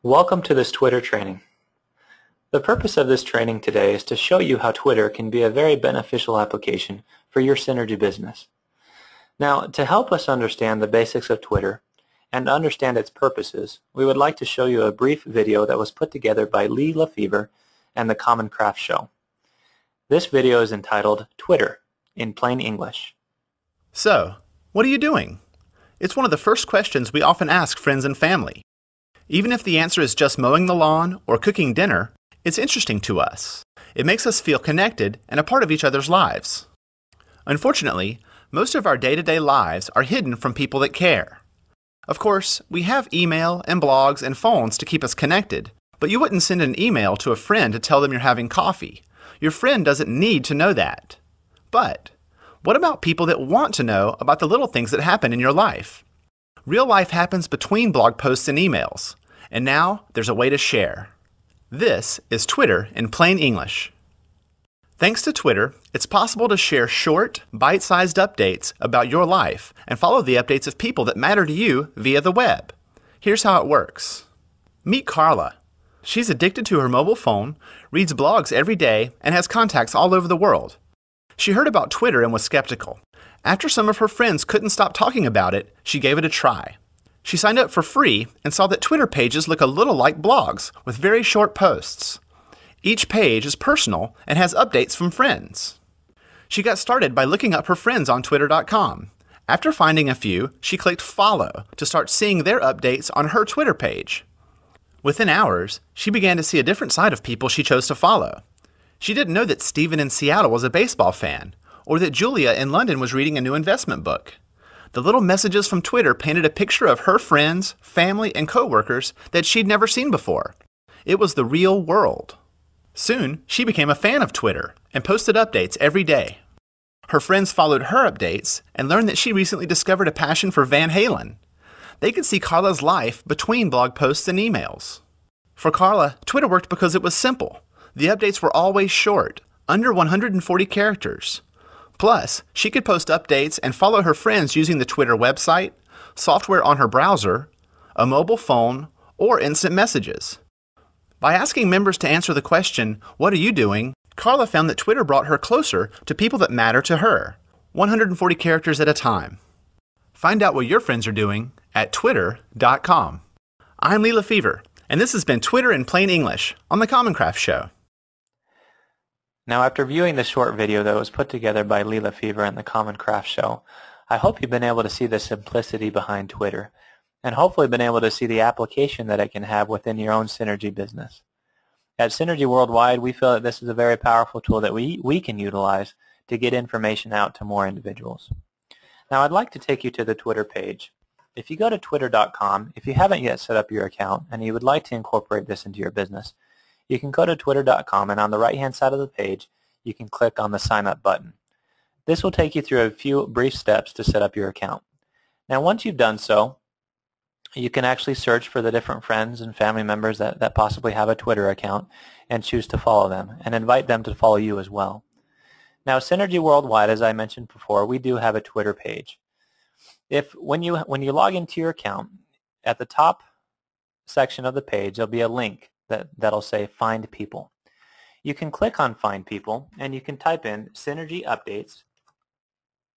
Welcome to this Twitter training. The purpose of this training today is to show you how Twitter can be a very beneficial application for your Synergy business. Now, to help us understand the basics of Twitter and understand its purposes, we would like to show you a brief video that was put together by Lee LeFever and the Common Craft Show. This video is entitled Twitter in Plain English. So, what are you doing? It's one of the first questions we often ask friends and family. Even if the answer is just mowing the lawn or cooking dinner, it's interesting to us. It makes us feel connected and a part of each other's lives. Unfortunately, most of our day-to-day lives are hidden from people that care. Of course, we have email and blogs and phones to keep us connected, but you wouldn't send an email to a friend to tell them you're having coffee. Your friend doesn't need to know that. But what about people that want to know about the little things that happen in your life? Real life happens between blog posts and emails, and now there's a way to share. This is Twitter in plain English. Thanks to Twitter, it's possible to share short, bite-sized updates about your life and follow the updates of people that matter to you via the web. Here's how it works. Meet Carla. She's addicted to her mobile phone, reads blogs every day, and has contacts all over the world. She heard about Twitter and was skeptical. After some of her friends couldn't stop talking about it, she gave it a try. She signed up for free and saw that Twitter pages look a little like blogs with very short posts. Each page is personal and has updates from friends. She got started by looking up her friends on Twitter.com. After finding a few, she clicked follow to start seeing their updates on her Twitter page. Within hours, she began to see a different side of people she chose to follow. She didn't know that Steven in Seattle was a baseball fan, or that Julia in London was reading a new investment book. The little messages from Twitter painted a picture of her friends, family, and coworkers that she'd never seen before. It was the real world. Soon, she became a fan of Twitter and posted updates every day. Her friends followed her updates and learned that she recently discovered a passion for Van Halen. They could see Carla's life between blog posts and emails. For Carla, Twitter worked because it was simple. The updates were always short, under 140 characters. Plus, she could post updates and follow her friends using the Twitter website, software on her browser, a mobile phone, or instant messages. By asking members to answer the question, "What are you doing?" Carla found that Twitter brought her closer to people that matter to her, 140 characters at a time. Find out what your friends are doing at twitter.com. I'm Lee LeFever, and this has been Twitter in Plain English on the Common Craft Show. Now, after viewing the short video that was put together by Lee LeFever and the Common Craft Show, I hope you've been able to see the simplicity behind Twitter, and hopefully been able to see the application that it can have within your own Synergy business. At Synergy Worldwide, we feel that this is a very powerful tool that we can utilize to get information out to more individuals. Now, I'd like to take you to the Twitter page. If you go to twitter.com, if you haven't yet set up your account and you would like to incorporate this into your business, you can go to twitter.com, and on the right-hand side of the page, you can click on the Sign Up button. This will take you through a few brief steps to set up your account. Now, once you've done so, you can actually search for the different friends and family members that possibly have a Twitter account and choose to follow them and invite them to follow you as well. Now, Synergy Worldwide, as I mentioned before, we do have a Twitter page. When you log into your account, at the top section of the page, there'll be a link that'll say Find People. You can click on Find People, and you can type in Synergy Updates,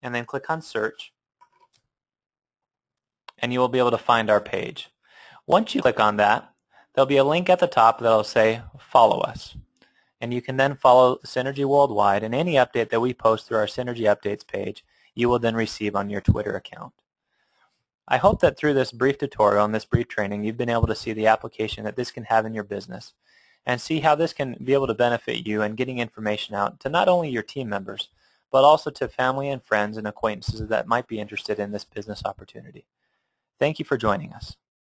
and then click on Search, and you will be able to find our page. Once you click on that, there'll be a link at the top that'll say Follow Us, and you can then follow Synergy Worldwide, and any update that we post through our Synergy Updates page, you will then receive on your Twitter account. I hope that through this brief tutorial and this brief training, you've been able to see the application that this can have in your business and see how this can be able to benefit you in getting information out to not only your team members, but also to family and friends and acquaintances that might be interested in this business opportunity. Thank you for joining us.